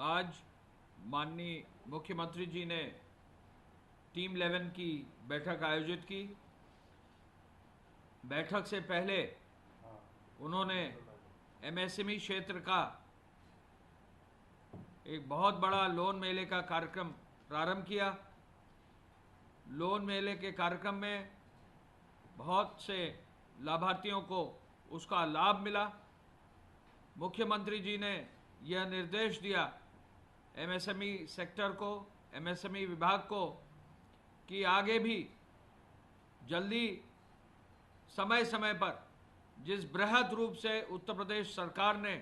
आज माननीय मुख्यमंत्री जी ने टीम 11 की बैठक आयोजित की। बैठक से पहले उन्होंने एमएसएमई क्षेत्र का एक बहुत बड़ा लोन मेले का कार्यक्रम प्रारंभ किया। लोन मेले के कार्यक्रम में बहुत से लाभार्थियों को उसका लाभ मिला। मुख्यमंत्री जी ने यह निर्देश दिया एमएसएमई सेक्टर को, एमएसएमई विभाग को, कि आगे भी जल्दी समय समय पर जिस बृहद रूप से उत्तर प्रदेश सरकार ने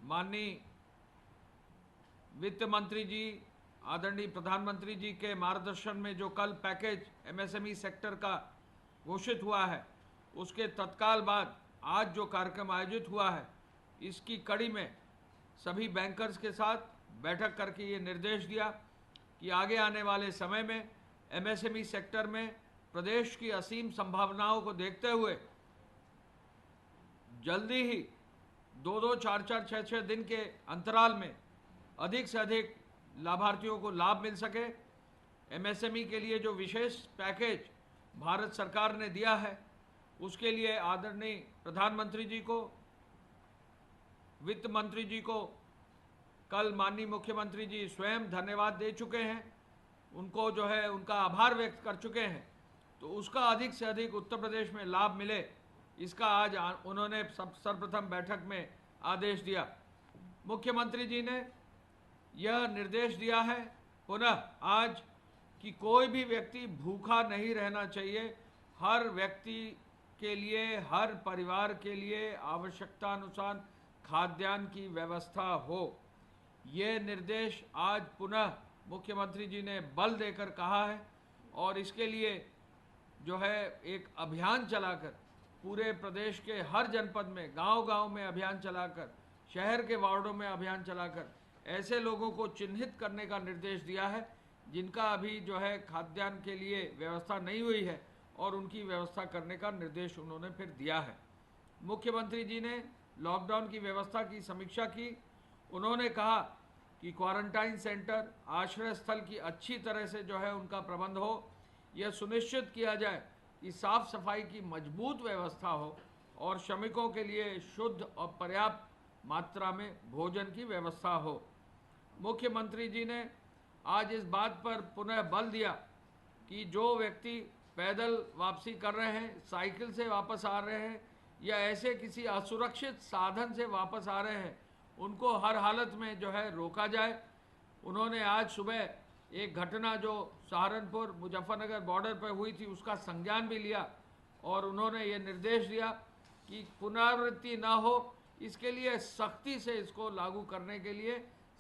माननीय वित्त मंत्री जी, आदरणीय प्रधानमंत्री जी के मार्गदर्शन में जो कल पैकेज एमएसएमई सेक्टर का घोषित हुआ है, उसके तत्काल बाद आज जो कार्यक्रम आयोजित हुआ है, इसकी कड़ी में सभी बैंकर्स के साथ बैठक करके ये निर्देश दिया कि आगे आने वाले समय में एमएसएमई सेक्टर में प्रदेश की असीम संभावनाओं को देखते हुए जल्दी ही 2-2, 4-4, 6-6 दिन के अंतराल में अधिक से अधिक लाभार्थियों को लाभ मिल सके। एमएसएमई के लिए जो विशेष पैकेज भारत सरकार ने दिया है, उसके लिए आदरणीय प्रधानमंत्री जी को, वित्त मंत्री जी को कल माननीय मुख्यमंत्री जी स्वयं धन्यवाद दे चुके हैं, उनको जो है उनका आभार व्यक्त कर चुके हैं। तो उसका अधिक से अधिक उत्तर प्रदेश में लाभ मिले, इसका आज उन्होंने सर्वप्रथम बैठक में आदेश दिया। मुख्यमंत्री जी ने यह निर्देश दिया है पुनः आज कि कोई भी व्यक्ति भूखा नहीं रहना चाहिए। हर व्यक्ति के लिए, हर परिवार के लिए आवश्यकता अनुसार खाद्यान्न की व्यवस्था हो। ये निर्देश आज पुनः मुख्यमंत्री जी ने बल देकर कहा है और इसके लिए जो है एक अभियान चलाकर पूरे प्रदेश के हर जनपद में, गांव-गांव में अभियान चलाकर, शहर के वार्डों में अभियान चलाकर ऐसे लोगों को चिन्हित करने का निर्देश दिया है जिनका अभी जो है खाद्यान्न के लिए व्यवस्था नहीं हुई है, और उनकी व्यवस्था करने का निर्देश उन्होंने फिर दिया है। मुख्यमंत्री जी ने लॉकडाउन की व्यवस्था की समीक्षा की। उन्होंने कहा कि क्वारंटाइन सेंटर, आश्रय स्थल की अच्छी तरह से जो है उनका प्रबंध हो, यह सुनिश्चित किया जाए कि साफ सफाई की मजबूत व्यवस्था हो और श्रमिकों के लिए शुद्ध और पर्याप्त मात्रा में भोजन की व्यवस्था हो। मुख्यमंत्री जी ने आज इस बात पर पुनः बल दिया कि जो व्यक्ति पैदल वापसी कर रहे हैं, साइकिल से वापस आ रहे हैं या ऐसे किसी असुरक्षित साधन से वापस आ रहे हैं, उनको हर हालत में जो है रोका जाए। उन्होंने आज सुबह एक घटना जो सहारनपुर मुजफ्फरनगर बॉर्डर पर हुई थी, उसका संज्ञान भी लिया और उन्होंने ये निर्देश दिया कि पुनरावृत्ति ना हो, इसके लिए सख्ती से इसको लागू करने के लिए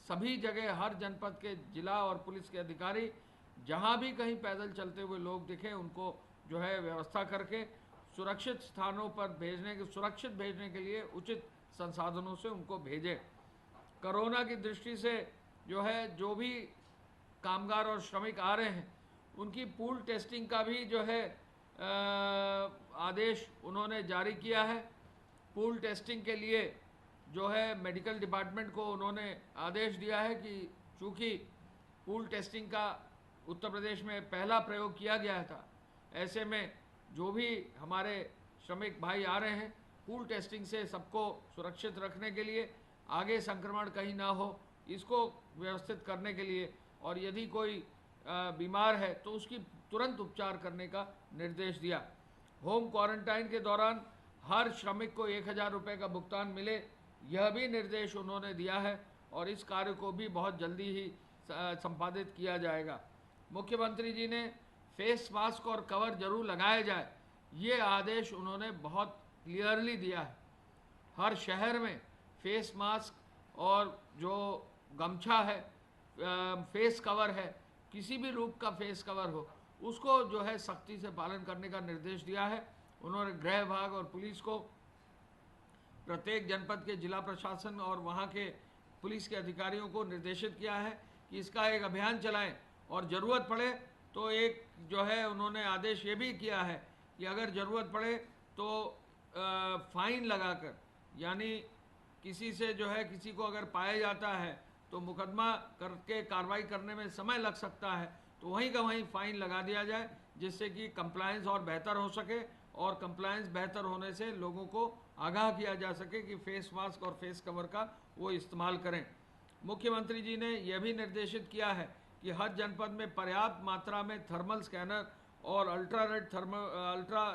सभी जगह, हर जनपद के जिला और पुलिस के अधिकारी जहां भी कहीं पैदल चलते हुए लोग दिखे, उनको जो है व्यवस्था करके सुरक्षित स्थानों पर सुरक्षित भेजने के लिए उचित संसाधनों से उनको भेजें। कोरोना की दृष्टि से जो है, जो भी कामगार और श्रमिक आ रहे हैं, उनकी पूल टेस्टिंग का भी जो है आदेश उन्होंने जारी किया है। पूल टेस्टिंग के लिए जो है मेडिकल डिपार्टमेंट को उन्होंने आदेश दिया है कि चूँकि पूल टेस्टिंग का उत्तर प्रदेश में पहला प्रयोग किया गया था, ऐसे में जो भी हमारे श्रमिक भाई आ रहे हैं, पूल टेस्टिंग से सबको सुरक्षित रखने के लिए, आगे संक्रमण कहीं ना हो, इसको व्यवस्थित करने के लिए, और यदि कोई बीमार है तो उसकी तुरंत उपचार करने का निर्देश दिया। होम क्वारंटाइन के दौरान हर श्रमिक को 1000 रुपये का भुगतान मिले, यह भी निर्देश उन्होंने दिया है और इस कार्य को भी बहुत जल्दी ही संपादित किया जाएगा। मुख्यमंत्री जी ने फेस मास्क और कवर जरूर लगाया जाए, ये आदेश उन्होंने बहुत क्लियरली दिया है। हर शहर में फेस मास्क और जो गमछा है, फेस कवर है, किसी भी रूप का फेस कवर हो, उसको जो है सख्ती से पालन करने का निर्देश दिया है। उन्होंने गृह विभाग और पुलिस को, प्रत्येक जनपद के जिला प्रशासन और वहाँ के पुलिस के अधिकारियों को निर्देशित किया है कि इसका एक अभियान चलाएं, और ज़रूरत पड़े तो एक जो है उन्होंने आदेश ये भी किया है कि अगर ज़रूरत पड़े तो फाइन लगाकर, यानी किसी से जो है, किसी को अगर पाया जाता है तो मुकदमा करके कार्रवाई करने में समय लग सकता है, तो वहीं का वहीं फाइन लगा दिया जाए, जिससे कि कंप्लायंस और बेहतर हो सके और कंप्लायंस बेहतर होने से लोगों को आगाह किया जा सके कि फेस मास्क और फेस कवर का वो इस्तेमाल करें। मुख्यमंत्री जी ने यह भी निर्देशित किया है कि हर जनपद में पर्याप्त मात्रा में थर्मल स्कैनर और अल्ट्रा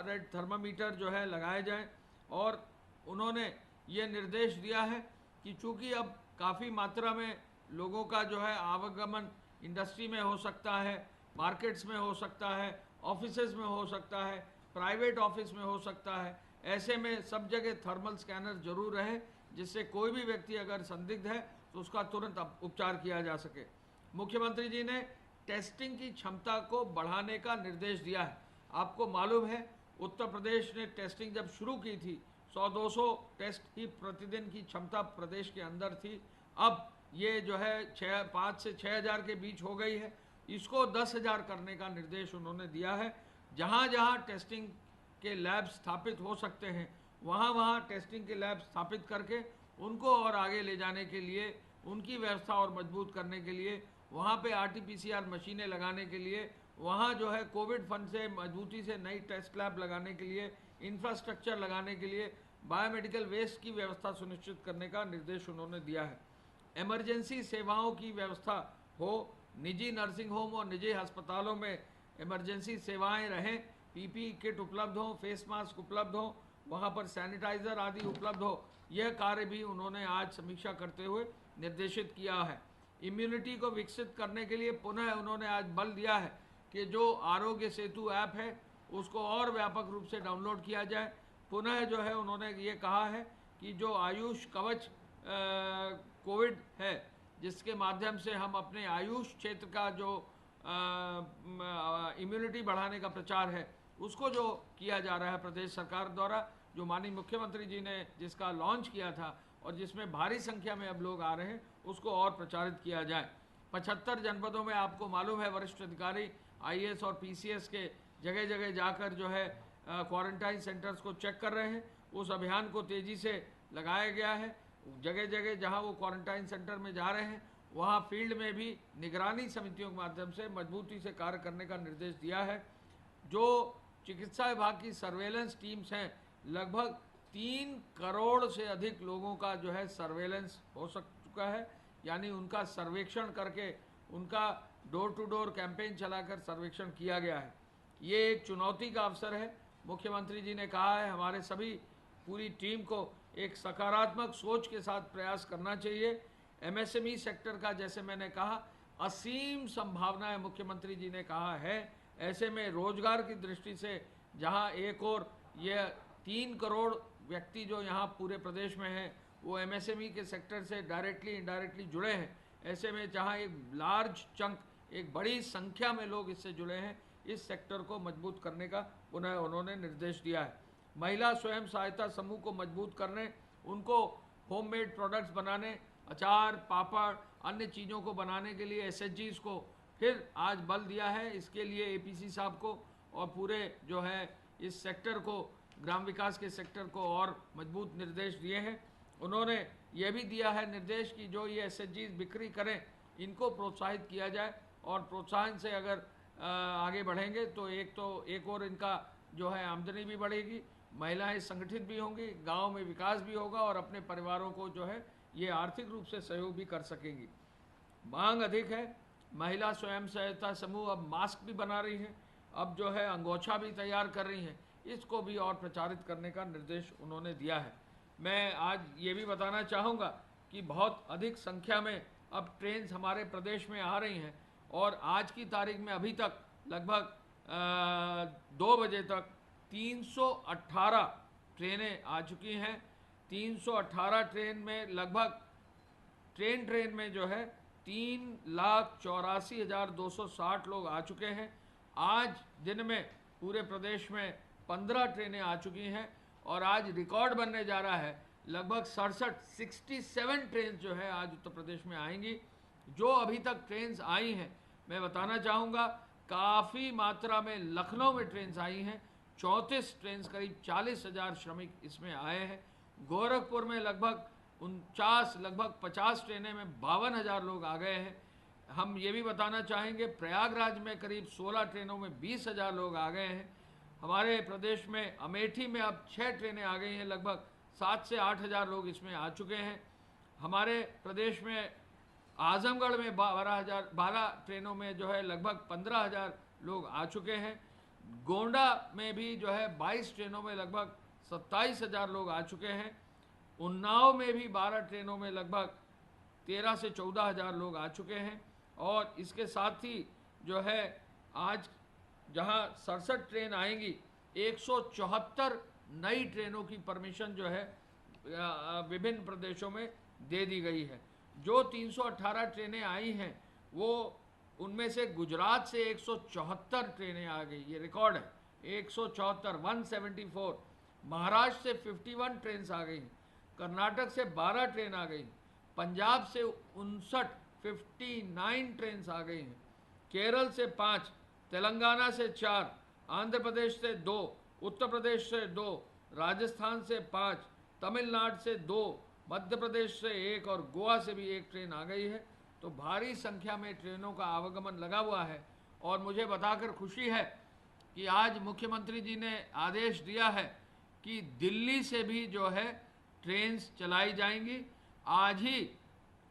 रेड थर्मामीटर जो है लगाए जाएं। और उन्होंने ये निर्देश दिया है कि चूँकि अब काफ़ी मात्रा में लोगों का जो है आवागमन इंडस्ट्री में हो सकता है, मार्केट्स में हो सकता है, ऑफिसेज में हो सकता है, प्राइवेट ऑफिस में हो सकता है, ऐसे में सब जगह थर्मल स्कैनर जरूर रहे, जिससे कोई भी व्यक्ति अगर संदिग्ध है तो उसका तुरंत उपचार किया जा सके। मुख्यमंत्री जी ने टेस्टिंग की क्षमता को बढ़ाने का निर्देश दिया है। आपको मालूम है उत्तर प्रदेश ने टेस्टिंग जब शुरू की थी 100-200 टेस्ट की प्रतिदिन की क्षमता प्रदेश के अंदर थी। अब ये जो है 5 से 6 हज़ार के बीच हो गई है। इसको 10,000 करने का निर्देश उन्होंने दिया है। जहाँ जहाँ टेस्टिंग के लैब स्थापित हो सकते हैं वहाँ वहाँ टेस्टिंग के लैब स्थापित करके उनको और आगे ले जाने के लिए, उनकी व्यवस्था और मजबूत करने के लिए, वहाँ पे RT-PCR मशीनें लगाने के लिए, वहाँ जो है कोविड फंड से मजबूती से नई टेस्ट लैब लगाने के लिए, इंफ्रास्ट्रक्चर लगाने के लिए, बायोमेडिकल वेस्ट की व्यवस्था सुनिश्चित करने का निर्देश उन्होंने दिया है। इमरजेंसी सेवाओं की व्यवस्था हो, निजी नर्सिंग होम और निजी अस्पतालों में इमरजेंसी सेवाएं रहें, PPE किट उपलब्ध हो, फेस मास्क उपलब्ध हो, वहाँ पर सैनिटाइज़र आदि उपलब्ध हो, यह कार्य भी उन्होंने आज समीक्षा करते हुए निर्देशित किया है। इम्यूनिटी को विकसित करने के लिए पुनः उन्होंने आज बल दिया है कि जो आरोग्य सेतु ऐप है उसको और व्यापक रूप से डाउनलोड किया जाए। पुनः जो है उन्होंने ये कहा है कि जो आयुष कवच कोविड है, जिसके माध्यम से हम अपने आयुष क्षेत्र का जो इम्यूनिटी बढ़ाने का प्रचार है उसको जो किया जा रहा है प्रदेश सरकार द्वारा, जो माननीय मुख्यमंत्री जी ने जिसका लॉन्च किया था और जिसमें भारी संख्या में अब लोग आ रहे हैं, उसको और प्रचारित किया जाए। 75 जनपदों में आपको मालूम है वरिष्ठ अधिकारी IAS और PCS के जगह जगह जाकर जो है क्वारंटाइन सेंटर्स को चेक कर रहे हैं। उस अभियान को तेज़ी से लगाया गया है। जगह जगह जहां वो क्वारंटाइन सेंटर में जा रहे हैं वहां फील्ड में भी निगरानी समितियों के माध्यम से मजबूती से कार्य करने का निर्देश दिया है। जो चिकित्सा विभाग की सर्वेलेंस टीम्स हैं, लगभग 3 करोड़ से अधिक लोगों का जो है सर्वेलेंस हो चुका है, यानी उनका सर्वेक्षण करके उनका डोर टू डोर कैंपेन चलाकर सर्वेक्षण किया गया है। ये एक चुनौती का अवसर है। मुख्यमंत्री जी ने कहा है हमारे सभी पूरी टीम को एक सकारात्मक सोच के साथ प्रयास करना चाहिए। MSME सेक्टर का जैसे मैंने कहा असीम संभावनाएं मुख्यमंत्री जी ने कहा है। ऐसे में रोजगार की दृष्टि से जहां एक और ये 3 करोड़ व्यक्ति जो यहाँ पूरे प्रदेश में हैं वो MSME के सेक्टर से डायरेक्टली इनडायरेक्टली जुड़े हैं, ऐसे में जहाँ एक लार्ज चंक, एक बड़ी संख्या में लोग इससे जुड़े हैं, इस सेक्टर को मजबूत करने का पुनः उन्होंने निर्देश दिया है। महिला स्वयं सहायता समूह को मजबूत करने, उनको होममेड प्रोडक्ट्स बनाने, अचार, पापड़, अन्य चीज़ों को बनाने के लिए SHGs को फिर आज बल दिया है। इसके लिए APC साहब को और पूरे जो है इस सेक्टर को, ग्राम विकास के सेक्टर को और मजबूत निर्देश दिए हैं। उन्होंने ये भी दिया है निर्देश कि जो ये SHGs बिक्री करें इनको प्रोत्साहित किया जाए, और प्रोत्साहन से अगर आगे बढ़ेंगे तो एक और इनका जो है आमदनी भी बढ़ेगी, महिलाएं संगठित भी होंगी, गांव में विकास भी होगा और अपने परिवारों को जो है ये आर्थिक रूप से सहयोग भी कर सकेंगी। मांग अधिक है। महिला स्वयं सहायता समूह अब मास्क भी बना रही हैं, अब जो है अंगोछा भी तैयार कर रही हैं, इसको भी और प्रचारित करने का निर्देश उन्होंने दिया है। मैं आज ये भी बताना चाहूँगा कि बहुत अधिक संख्या में अब ट्रेन्स हमारे प्रदेश में आ रही हैं, और आज की तारीख में अभी तक लगभग 2 बजे तक 318 ट्रेनें आ चुकी हैं। 318 ट्रेन में लगभग ट्रेन में जो है 3,84,260 लोग आ चुके हैं। आज दिन में पूरे प्रदेश में 15 ट्रेनें आ चुकी हैं, और आज रिकॉर्ड बनने जा रहा है। लगभग 67 ट्रेन जो है आज उत्तर प्रदेश में आएंगी। जो अभी तक ट्रेन्स आई हैं, मैं बताना चाहूँगा काफ़ी मात्रा में लखनऊ में ट्रेन्स आई हैं, 34 ट्रेन्स, करीब 40,000 श्रमिक इसमें आए हैं। गोरखपुर में लगभग लगभग 50 ट्रेनें में 52,000 लोग आ गए हैं। हम ये भी बताना चाहेंगे प्रयागराज में करीब 16 ट्रेनों में 20,000 लोग आ गए हैं। हमारे प्रदेश में अमेठी में अब 6 ट्रेनें आ गई हैं, लगभग 7 से 8,000 लोग इसमें आ चुके हैं। हमारे प्रदेश में आजमगढ़ में 12 ट्रेनों में जो है लगभग 15,000 लोग आ चुके हैं। गोंडा में भी जो है 22 ट्रेनों में लगभग 27,000 लोग आ चुके हैं। उन्नाव में भी 12 ट्रेनों में लगभग 13 से 14,000 लोग आ चुके हैं। और इसके साथ ही जो है आज जहां 67 ट्रेन आएंगी, 174 नई ट्रेनों की परमिशन जो है विभिन्न प्रदेशों में दे दी गई है। जो 318 ट्रेनें आई हैं वो उनमें से गुजरात से 174 ट्रेनें आ गई, ये रिकॉर्ड है, 174, 174। महाराष्ट्र से 51 ट्रेन आ गई, कर्नाटक से 12 ट्रेन आ गई, पंजाब से 59 ट्रेन आ गई हैं, केरल से 5, तेलंगाना से 4, आंध्र प्रदेश से 2, उत्तर प्रदेश से 2, राजस्थान से 5, तमिलनाडु से 2, मध्य प्रदेश से 1 और गोवा से भी 1 ट्रेन आ गई है। तो भारी संख्या में ट्रेनों का आवागमन लगा हुआ है। और मुझे बताकर खुशी है कि आज मुख्यमंत्री जी ने आदेश दिया है कि दिल्ली से भी जो है ट्रेन चलाई जाएंगी। आज ही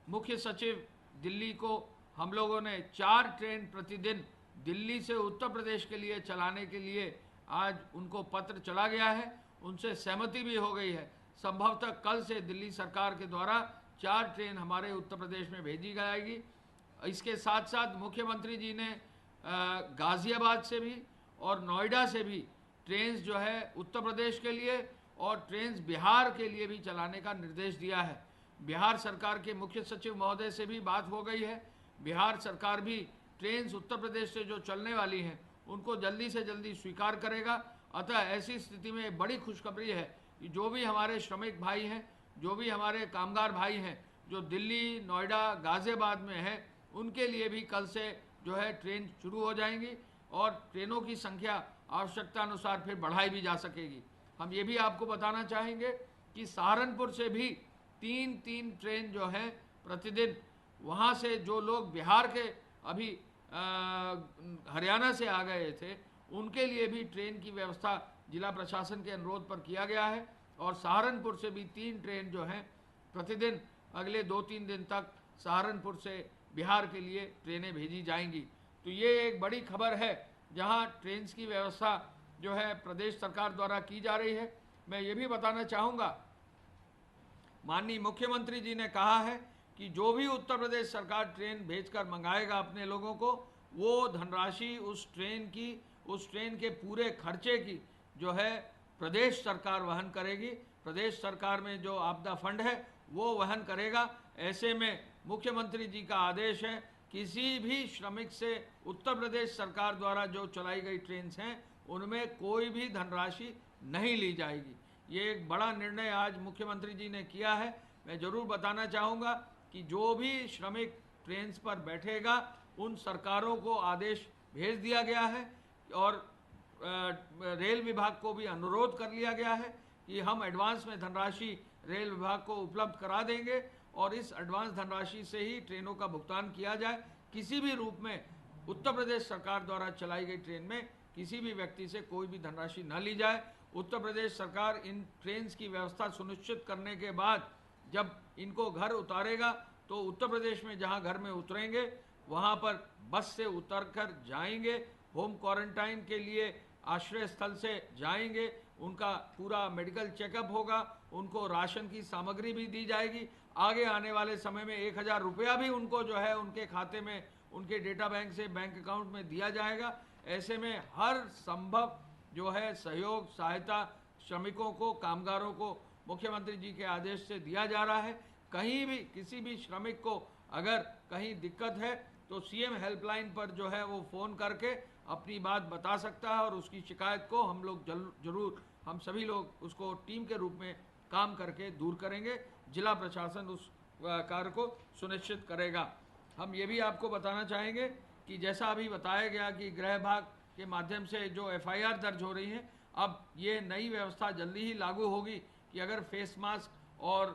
मुख्य सचिव दिल्ली को हम लोगों ने 4 ट्रेन प्रतिदिन दिल्ली से उत्तर प्रदेश के लिए चलाने के लिए आज उनको पत्र चला गया है, उनसे सहमति भी हो गई है। संभवतः कल से दिल्ली सरकार के द्वारा 4 ट्रेन हमारे उत्तर प्रदेश में भेजी जाएगी। इसके साथ साथ मुख्यमंत्री जी ने गाज़ियाबाद से भी और नोएडा से भी ट्रेन जो है उत्तर प्रदेश के लिए और ट्रेन बिहार के लिए भी चलाने का निर्देश दिया है। बिहार सरकार के मुख्य सचिव महोदय से भी बात हो गई है। बिहार सरकार भी ट्रेन उत्तर प्रदेश से जो चलने वाली हैं उनको जल्दी से जल्दी स्वीकार करेगा। अतः ऐसी स्थिति में बड़ी खुशखबरी है कि जो भी हमारे श्रमिक भाई हैं, जो भी हमारे कामगार भाई हैं जो दिल्ली, नोएडा, गाज़ियाबाद में हैं, उनके लिए भी कल से जो है ट्रेन शुरू हो जाएंगी और ट्रेनों की संख्या आवश्यकता अनुसार फिर बढ़ाई भी जा सकेगी। हम ये भी आपको बताना चाहेंगे कि सहारनपुर से भी 3 ट्रेन जो है प्रतिदिन, वहाँ से जो लोग बिहार के अभी हरियाणा से आ गए थे उनके लिए भी ट्रेन की व्यवस्था जिला प्रशासन के अनुरोध पर किया गया है। और सहारनपुर से भी 3 ट्रेन जो हैं प्रतिदिन अगले 2-3 दिन तक सहारनपुर से बिहार के लिए ट्रेनें भेजी जाएंगी। तो ये एक बड़ी खबर है जहां ट्रेन की व्यवस्था जो है प्रदेश सरकार द्वारा की जा रही है। मैं ये भी बताना चाहूँगा, माननीय मुख्यमंत्री जी ने कहा है कि जो भी उत्तर प्रदेश सरकार ट्रेन भेजकर मंगाएगा अपने लोगों को, वो धनराशि उस ट्रेन के पूरे खर्चे की जो है प्रदेश सरकार वहन करेगी। प्रदेश सरकार में जो आपदा फंड है वो वहन करेगा। ऐसे में मुख्यमंत्री जी का आदेश है, किसी भी श्रमिक से उत्तर प्रदेश सरकार द्वारा जो चलाई गई ट्रेन हैं उनमें कोई भी धनराशि नहीं ली जाएगी। ये एक बड़ा निर्णय आज मुख्यमंत्री जी ने किया है। मैं ज़रूर बताना चाहूँगा कि जो भी श्रमिक ट्रेन पर बैठेगा उन सरकारों को आदेश भेज दिया गया है और रेल विभाग को भी अनुरोध कर लिया गया है कि हम एडवांस में धनराशि रेल विभाग को उपलब्ध करा देंगे और इस एडवांस धनराशि से ही ट्रेनों का भुगतान किया जाए। किसी भी रूप में उत्तर प्रदेश सरकार द्वारा चलाई गई ट्रेन में किसी भी व्यक्ति से कोई भी धनराशि न ली जाए। उत्तर प्रदेश सरकार इन ट्रेन की व्यवस्था सुनिश्चित करने के बाद जब इनको घर उतारेगा तो उत्तर प्रदेश में जहां घर में उतरेंगे वहां पर बस से उतरकर जाएंगे, होम क्वारंटाइन के लिए आश्रय स्थल से जाएंगे, उनका पूरा मेडिकल चेकअप होगा, उनको राशन की सामग्री भी दी जाएगी। आगे आने वाले समय में 1,000 रुपया भी उनको जो है उनके खाते में, उनके डेटा बैंक से बैंक अकाउंट में दिया जाएगा। ऐसे में हर संभव जो है सहयोग, सहायता श्रमिकों को, कामगारों को मुख्यमंत्री जी के आदेश से दिया जा रहा है। कहीं भी किसी भी श्रमिक को अगर कहीं दिक्कत है तो सीएम हेल्पलाइन पर जो है वो फ़ोन करके अपनी बात बता सकता है और उसकी शिकायत को हम लोग जरूर हम सभी लोग उसको टीम के रूप में काम करके दूर करेंगे। जिला प्रशासन उस कार्य को सुनिश्चित करेगा। हम ये भी आपको बताना चाहेंगे कि जैसा अभी बताया गया कि गृह विभाग के माध्यम से जो एफआईआर दर्ज हो रही हैं, अब ये नई व्यवस्था जल्दी ही लागू होगी कि अगर फेस मास्क और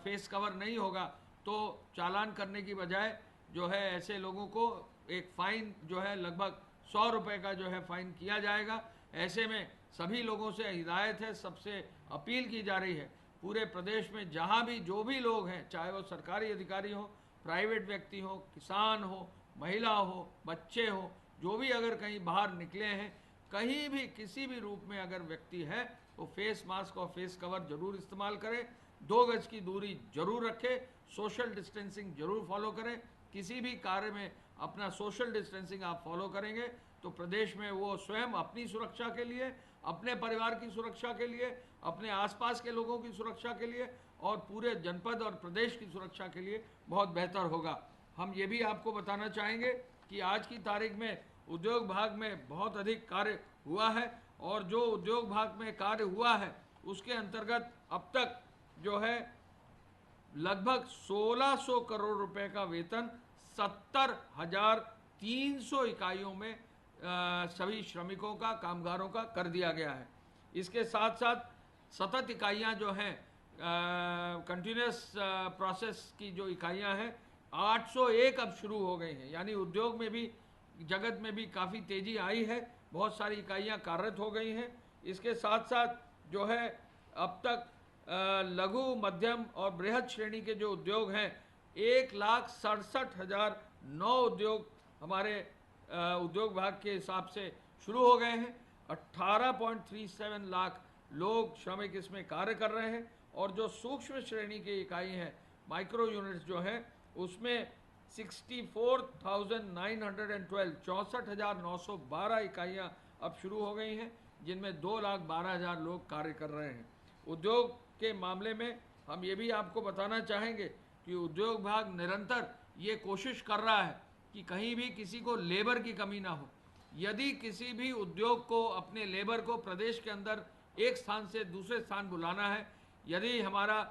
फेस कवर नहीं होगा तो चालान करने की बजाय जो है ऐसे लोगों को एक फ़ाइन जो है लगभग 100 रुपये का जो है फ़ाइन किया जाएगा। ऐसे में सभी लोगों से हिदायत है, सबसे अपील की जा रही है, पूरे प्रदेश में जहाँ भी जो भी लोग हैं, चाहे वो सरकारी अधिकारी हो, प्राइवेट व्यक्ति हो, किसान हो, महिला हो, बच्चे हो, जो भी अगर कहीं बाहर निकले हैं, कहीं भी किसी भी रूप में अगर व्यक्ति है तो फेस मास्क और फेस कवर जरूर इस्तेमाल करें, 2 गज की दूरी जरूर रखें, सोशल डिस्टेंसिंग जरूर फॉलो करें। किसी भी कार्य में अपना सोशल डिस्टेंसिंग आप फॉलो करेंगे तो प्रदेश में वो स्वयं अपनी सुरक्षा के लिए, अपने परिवार की सुरक्षा के लिए, अपने आसपास के लोगों की सुरक्षा के लिए और पूरे जनपद और प्रदेश की सुरक्षा के लिए बहुत बेहतर होगा। हम ये भी आपको बताना चाहेंगे कि आज की तारीख में उद्योग विभाग में बहुत अधिक कार्य हुआ है और जो उद्योग विभाग में कार्य हुआ है उसके अंतर्गत अब तक जो है लगभग 1600 करोड़ रुपए का वेतन 70,300 इकाइयों में सभी श्रमिकों का, कामगारों का कर दिया गया है। इसके साथ साथ सतत इकाइयां जो हैं, कंटिन्यूस प्रोसेस की जो इकाइयां हैं 801 अब शुरू हो गई हैं, यानी उद्योग में भी, जगत में भी काफ़ी तेज़ी आई है, बहुत सारी इकाइयां कार्यरत हो गई हैं। इसके साथ साथ जो है अब तक लघु, मध्यम और बृहद श्रेणी के जो उद्योग हैं 1,67,009 उद्योग हमारे उद्योग विभाग के हिसाब से शुरू हो गए हैं। 18.37 लाख लोग, श्रमिक इसमें कार्य कर रहे हैं और जो सूक्ष्म श्रेणी की इकाई हैं, माइक्रो यूनिट्स जो हैं, उसमें 64,912 64,912 इकाइयाँ अब शुरू हो गई हैं, जिनमें 2,12,000 लोग कार्य कर रहे हैं। उद्योग के मामले में हम ये भी आपको बताना चाहेंगे कि उद्योग विभाग निरंतर ये कोशिश कर रहा है कि कहीं भी किसी को लेबर की कमी ना हो। यदि किसी भी उद्योग को अपने लेबर को प्रदेश के अंदर एक स्थान से दूसरे स्थान बुलाना है, यदि हमारा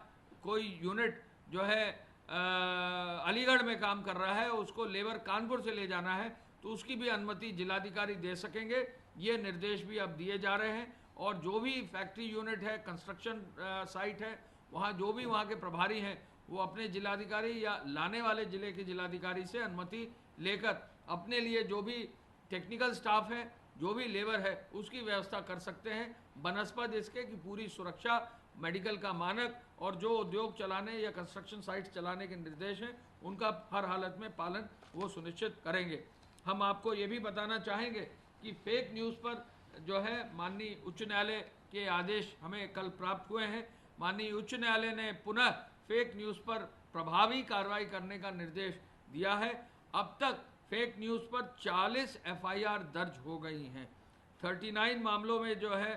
कोई यूनिट जो है अलीगढ़ में काम कर रहा है, उसको लेबर कानपुर से ले जाना है तो उसकी भी अनुमति जिलाधिकारी दे सकेंगे। ये निर्देश भी अब दिए जा रहे हैं और जो भी फैक्ट्री यूनिट है, कंस्ट्रक्शन साइट है, वहाँ जो भी वहाँ के प्रभारी हैं वो अपने जिलाधिकारी या लाने वाले ज़िले के जिलाधिकारी से अनुमति लेकर अपने लिए जो भी टेक्निकल स्टाफ है, जो भी लेबर है, उसकी व्यवस्था कर सकते हैं, बनस्पत इसके कि पूरी सुरक्षा, मेडिकल का मानक और जो उद्योग चलाने या कंस्ट्रक्शन साइट्स चलाने के निर्देश हैं उनका हर हालत में पालन वो सुनिश्चित करेंगे। हम आपको ये भी बताना चाहेंगे कि फेक न्यूज़ पर जो है माननीय उच्च न्यायालय के आदेश हमें कल प्राप्त हुए हैं। माननीय उच्च न्यायालय ने पुनः फेक न्यूज़ पर प्रभावी कार्रवाई करने का निर्देश दिया है। अब तक फेक न्यूज़ पर 40 FIR दर्ज हो गई हैं। 39 मामलों में जो है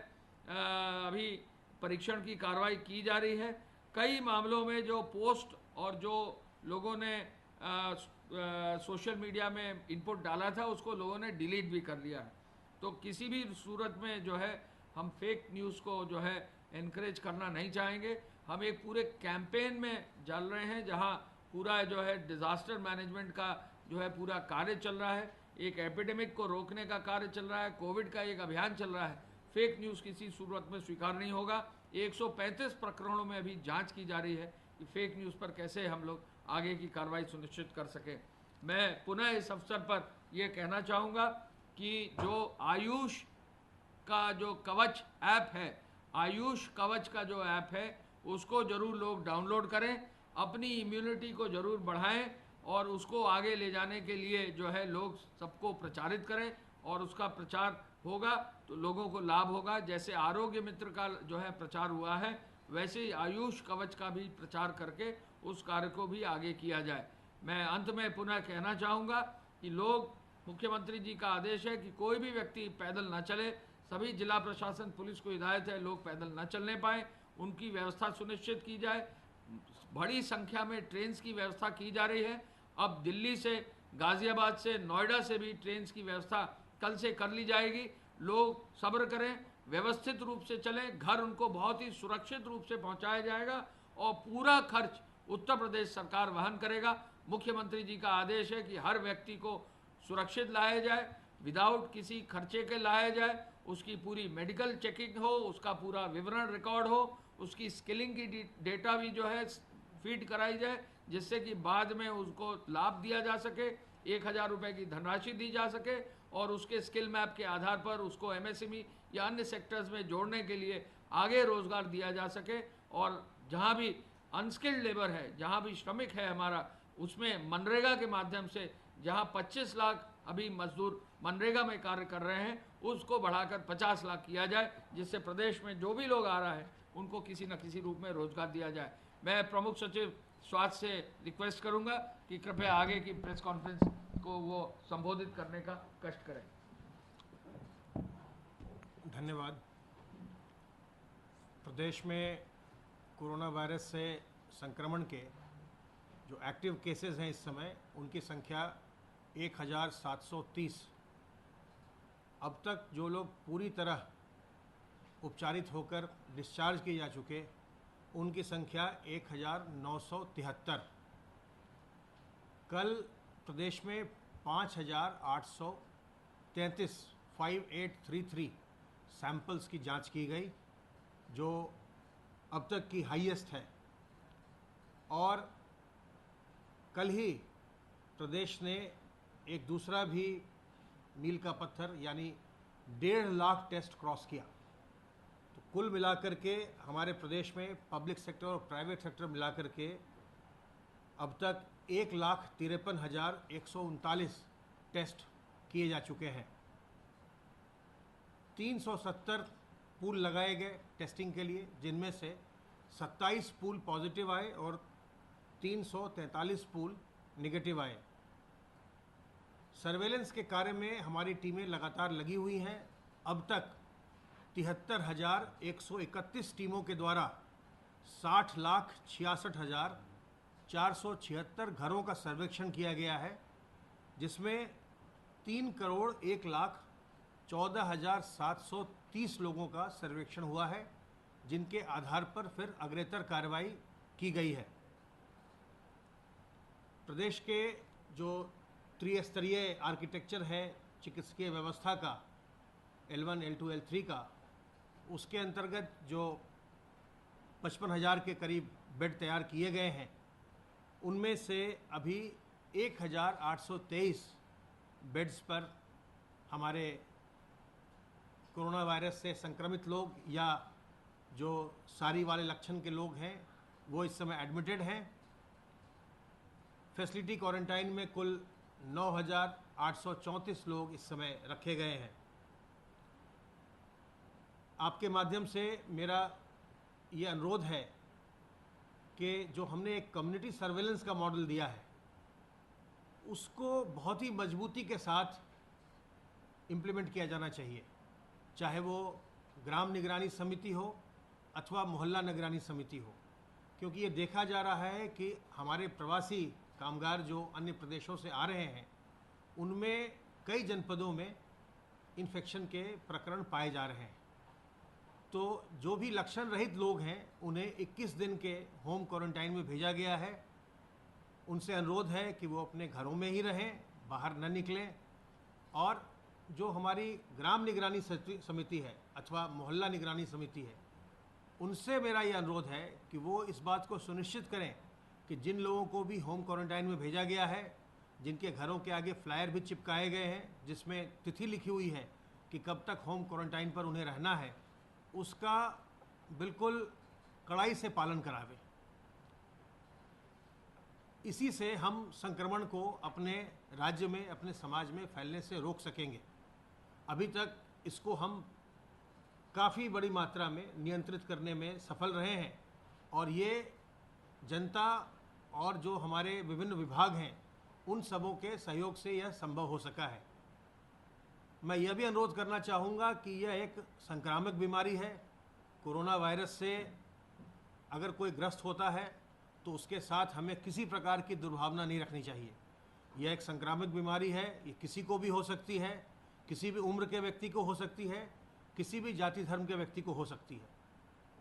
अभी परीक्षण की कार्रवाई की जा रही है। कई मामलों में जो पोस्ट और जो लोगों ने सोशल मीडिया में इनपुट डाला था उसको लोगों ने डिलीट भी कर लिया है। तो किसी भी सूरत में जो है हम फेक न्यूज़ को जो है इनकरेज करना नहीं चाहेंगे। हम एक पूरे कैंपेन में चल रहे हैं जहां पूरा जो है डिज़ास्टर मैनेजमेंट का जो है पूरा कार्य चल रहा है, एक एपिडेमिक को रोकने का कार्य चल रहा है, कोविड का एक अभियान चल रहा है। फेक न्यूज़ किसी सूरत में स्वीकार नहीं होगा। 135 प्रकरणों में अभी जांच की जा रही है कि फेक न्यूज़ पर कैसे हम लोग आगे की कार्रवाई सुनिश्चित कर सकें। मैं पुनः इस अवसर पर यह कहना चाहूँगा कि जो आयुष का जो कवच ऐप है, आयुष कवच का जो ऐप है उसको ज़रूर लोग डाउनलोड करें, अपनी इम्यूनिटी को ज़रूर बढ़ाएं और उसको आगे ले जाने के लिए जो है लोग सबको प्रचारित करें और उसका प्रचार होगा तो लोगों को लाभ होगा। जैसे आरोग्य मित्र का जो है प्रचार हुआ है, वैसे ही आयुष कवच का भी प्रचार करके उस कार्य को भी आगे किया जाए। मैं अंत में पुनः कहना चाहूँगा कि लोग, मुख्यमंत्री जी का आदेश है कि कोई भी व्यक्ति पैदल न चले। सभी जिला प्रशासन, पुलिस को हिदायत है लोग पैदल न चलने पाएँ, उनकी व्यवस्था सुनिश्चित की जाए। बड़ी संख्या में ट्रेन्स की व्यवस्था की जा रही है। अब दिल्ली से, गाज़ियाबाद से, नोएडा से भी ट्रेन्स की व्यवस्था कल से कर ली जाएगी। लोग सब्र करें, व्यवस्थित रूप से चलें, घर उनको बहुत ही सुरक्षित रूप से पहुंचाया जाएगा और पूरा खर्च उत्तर प्रदेश सरकार वहन करेगा। मुख्यमंत्री जी का आदेश है कि हर व्यक्ति को सुरक्षित लाया जाए, विदाउट किसी खर्चे के लाया जाए, उसकी पूरी मेडिकल चेकिंग हो, उसका पूरा विवरण रिकॉर्ड हो, उसकी स्किलिंग की डेटा भी जो है फीड कराई जाए, जिससे कि बाद में उसको लाभ दिया जा सके, 1,000 रुपये की धनराशि दी जा सके और उसके स्किल मैप के आधार पर उसको एमएसएमई या अन्य सेक्टर्स में जोड़ने के लिए आगे रोजगार दिया जा सके। और जहाँ भी अनस्किल्ड लेबर है, जहाँ भी श्रमिक है हमारा, उसमें मनरेगा के माध्यम से जहाँ 25 लाख अभी मजदूर मनरेगा में कार्य कर रहे हैं, उसको बढ़ाकर 50 लाख किया जाए, जिससे प्रदेश में जो भी लोग आ रहा है उनको किसी न किसी रूप में रोजगार दिया जाए। मैं प्रमुख सचिव स्वास्थ्य से रिक्वेस्ट करूंगा कि कृपया आगे की प्रेस कॉन्फ्रेंस को वो संबोधित करने का कष्ट करें। धन्यवाद। प्रदेश में कोरोना वायरस से संक्रमण के जो एक्टिव केसेस हैं इस समय, उनकी संख्या 1730। अब तक जो लोग पूरी तरह उपचारित होकर डिस्चार्ज किए जा चुके, उनकी संख्या 1973। कल प्रदेश में 5833 सैंपल्स की जांच की गई, जो अब तक की हाईएस्ट है। और कल ही प्रदेश ने एक दूसरा भी मील का पत्थर यानी 1.5 लाख टेस्ट क्रॉस किया। तो कुल मिलाकर के हमारे प्रदेश में पब्लिक सेक्टर और प्राइवेट सेक्टर मिलाकर के अब तक 1,53,139 टेस्ट किए जा चुके हैं। 370 पूल लगाए गए टेस्टिंग के लिए, जिनमें से 27 पूल पॉजिटिव आए और 343 पूल नेगेटिव आए। सर्वेलेंस के कार्य में हमारी टीमें लगातार लगी हुई हैं। अब तक 73,131 टीमों के द्वारा 60,66,476 घरों का सर्वेक्षण किया गया है, जिसमें 3,01,14,730 लोगों का सर्वेक्षण हुआ है, जिनके आधार पर फिर अग्रेतर कार्रवाई की गई है। प्रदेश के जो त्रिस्तरीय आर्किटेक्चर है चिकित्सकीय व्यवस्था का, L1, L2, L3 का, उसके अंतर्गत जो 55,000 के करीब बेड तैयार किए गए हैं, उनमें से अभी 1,823 बेड्स पर हमारे कोरोना वायरस से संक्रमित लोग या जो सारी वाले लक्षण के लोग हैं, वो इस समय एडमिटेड हैं। फैसिलिटी क्वारंटाइन में कुल 9,834 लोग इस समय रखे गए हैं। आपके माध्यम से मेरा ये अनुरोध है कि जो हमने एक कम्युनिटी सर्वेलेंस का मॉडल दिया है, उसको बहुत ही मजबूती के साथ इम्प्लीमेंट किया जाना चाहिए, चाहे वो ग्राम निगरानी समिति हो अथवा मोहल्ला निगरानी समिति हो। क्योंकि ये देखा जा रहा है कि हमारे प्रवासी कामगार जो अन्य प्रदेशों से आ रहे हैं, उनमें कई जनपदों में इन्फेक्शन के प्रकरण पाए जा रहे हैं। तो जो भी लक्षण रहित लोग हैं, उन्हें 21 दिन के होम क्वारंटाइन में भेजा गया है। उनसे अनुरोध है कि वो अपने घरों में ही रहें, बाहर न निकलें। और जो हमारी ग्राम निगरानी समिति है अथवा मोहल्ला निगरानी समिति है, उनसे मेरा ये अनुरोध है कि वो इस बात को सुनिश्चित करें कि जिन लोगों को भी होम क्वारंटाइन में भेजा गया है, जिनके घरों के आगे फ्लायर भी चिपकाए गए हैं जिसमें तिथि लिखी हुई है कि कब तक होम क्वारंटाइन पर उन्हें रहना है, उसका बिल्कुल कड़ाई से पालन करावें। इसी से हम संक्रमण को अपने राज्य में, अपने समाज में फैलने से रोक सकेंगे। अभी तक इसको हम काफ़ी बड़ी मात्रा में नियंत्रित करने में सफल रहे हैं और ये जनता और जो हमारे विभिन्न विभाग हैं, उन सबों के सहयोग से यह संभव हो सका है। मैं यह भी अनुरोध करना चाहूँगा कि यह एक संक्रामक बीमारी है। कोरोना वायरस से अगर कोई ग्रस्त होता है तो उसके साथ हमें किसी प्रकार की दुर्भावना नहीं रखनी चाहिए। यह एक संक्रामक बीमारी है, ये किसी को भी हो सकती है, किसी भी उम्र के व्यक्ति को हो सकती है, किसी भी जाति धर्म के व्यक्ति को हो सकती है।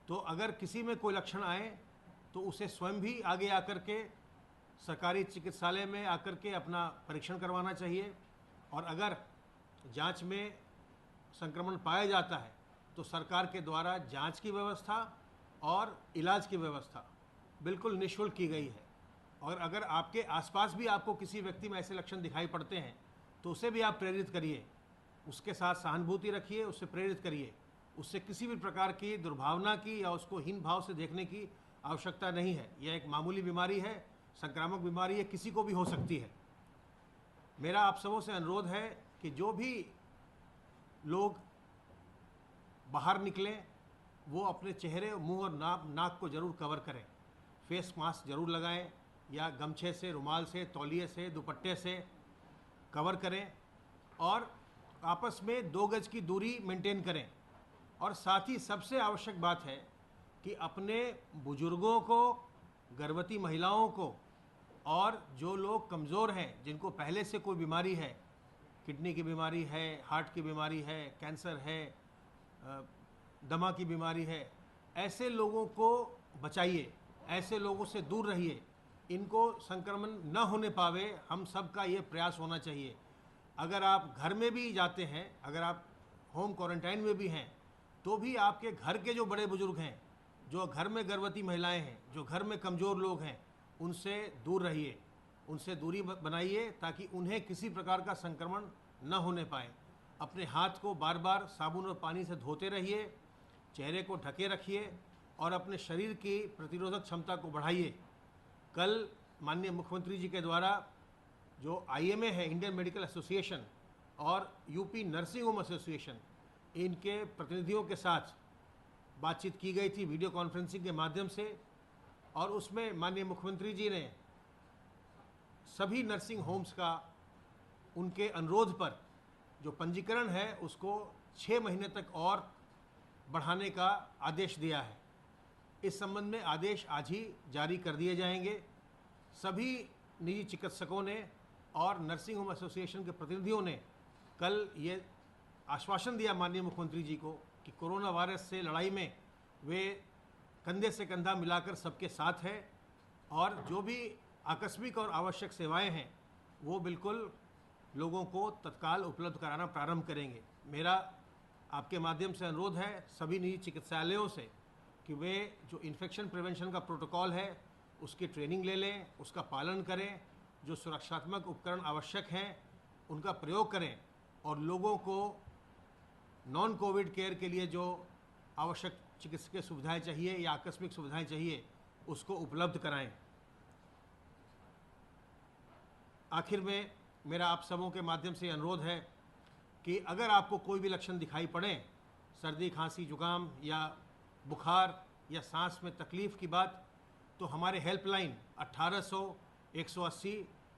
तो अगर किसी में कोई लक्षण आए तो उसे स्वयं भी आगे आकर के सरकारी चिकित्सालय में आकर के अपना परीक्षण करवाना चाहिए। और अगर जांच में संक्रमण पाया जाता है तो सरकार के द्वारा जांच की व्यवस्था और इलाज की व्यवस्था बिल्कुल निःशुल्क की गई है। और अगर आपके आसपास भी आपको किसी व्यक्ति में ऐसे लक्षण दिखाई पड़ते हैं तो उसे भी आप प्रेरित करिए, उसके साथ सहानुभूति रखिए, उससे प्रेरित करिए। उससे किसी भी प्रकार की दुर्भावना की या उसको हीन भाव से देखने की आवश्यकता नहीं है। यह एक मामूली बीमारी है, संक्रामक बीमारी है, किसी को भी हो सकती है। मेरा आप सबों से अनुरोध है कि जो भी लोग बाहर निकलें वो अपने चेहरे, मुंह और नाक को ज़रूर कवर करें। फेस मास्क ज़रूर लगाएं या गमछे से, रुमाल से, तौलिए से, दुपट्टे से कवर करें और आपस में 2 गज की दूरी मेंटेन करें। और साथ ही सबसे आवश्यक बात है कि अपने बुजुर्गों को, गर्भवती महिलाओं को और जो लोग कमज़ोर हैं, जिनको पहले से कोई बीमारी है, किडनी की बीमारी है, हार्ट की बीमारी है, कैंसर है, दमा की बीमारी है, ऐसे लोगों को बचाइए, ऐसे लोगों से दूर रहिए। इनको संक्रमण न होने पावे, हम सब का ये प्रयास होना चाहिए। अगर आप घर में भी जाते हैं, अगर आप होम क्वारंटाइन में भी हैं, तो भी आपके घर के जो बड़े बुजुर्ग हैं, जो घर में गर्भवती महिलाएं हैं, जो घर में कमज़ोर लोग हैं, उनसे दूर रहिए, उनसे दूरी बनाइए ताकि उन्हें किसी प्रकार का संक्रमण न होने पाए। अपने हाथ को बार बार साबुन और पानी से धोते रहिए, चेहरे को ढके रखिए और अपने शरीर की प्रतिरोधक क्षमता को बढ़ाइए। कल माननीय मुख्यमंत्री जी के द्वारा जो IMA है, इंडियन मेडिकल एसोसिएशन, और यूपी नर्सिंग होम एसोसिएशन, इनके प्रतिनिधियों के साथ बातचीत की गई थी वीडियो कॉन्फ्रेंसिंग के माध्यम से। और उसमें माननीय मुख्यमंत्री जी ने सभी नर्सिंग होम्स का उनके अनुरोध पर जो पंजीकरण है उसको 6 महीने तक और बढ़ाने का आदेश दिया है। इस संबंध में आदेश आज ही जारी कर दिए जाएंगे। सभी निजी चिकित्सकों ने और नर्सिंग होम एसोसिएशन के प्रतिनिधियों ने कल ये आश्वासन दिया माननीय मुख्यमंत्री जी को कि कोरोना वायरस से लड़ाई में वे कंधे से कंधा मिलाकर सबके साथ है और जो भी आकस्मिक और आवश्यक सेवाएं हैं वो बिल्कुल लोगों को तत्काल उपलब्ध कराना प्रारंभ करेंगे। मेरा आपके माध्यम से अनुरोध है सभी निजी चिकित्सालयों से कि वे जो इन्फेक्शन प्रिवेंशन का प्रोटोकॉल है उसकी ट्रेनिंग ले लें, उसका पालन करें, जो सुरक्षात्मक उपकरण आवश्यक हैं उनका प्रयोग करें और लोगों को नॉन कोविड केयर के लिए जो आवश्यक चिकित्सकीय सुविधाएं चाहिए या आकस्मिक सुविधाएं चाहिए उसको उपलब्ध कराएं। आखिर में मेरा आप सबों के माध्यम से अनुरोध है कि अगर आपको कोई भी लक्षण दिखाई पड़े, सर्दी, खांसी, जुकाम या बुखार या सांस में तकलीफ़ की बात, तो हमारे हेल्पलाइन 1800 180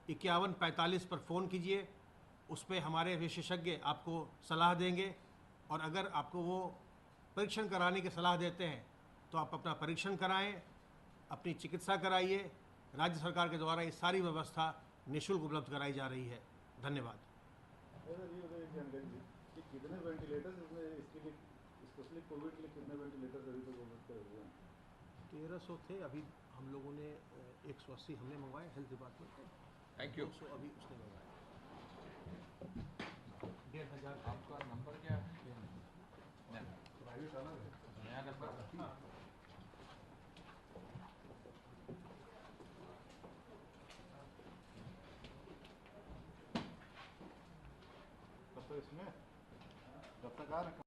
51 45 पर फ़ोन कीजिए। उस पर हमारे विशेषज्ञ आपको सलाह देंगे और अगर आपको वो परीक्षण कराने की सलाह देते हैं तो आप अपना परीक्षण कराएं, अपनी चिकित्सा कराइए। राज्य सरकार के द्वारा ये सारी व्यवस्था निःशुल्क उपलब्ध कराई जा रही है। धन्यवाद। कितने वेंटिलेटर्स इसके लिए, स्पेशली कोविड के लिए कितने वेंटिलेटर्स अभी तक उपलब्ध हुए हैं? 1300 थे, अभी हम लोगों ने 180 हमने मंगवाए हेल्थ डिपार्टमेंट में। Thank you. 200 अभी उसने मंगवाए। 1500। आपका नंबर क्या है? प्राइवेट आना है नया नंबर। तब तक इसमें जब तक आ रहे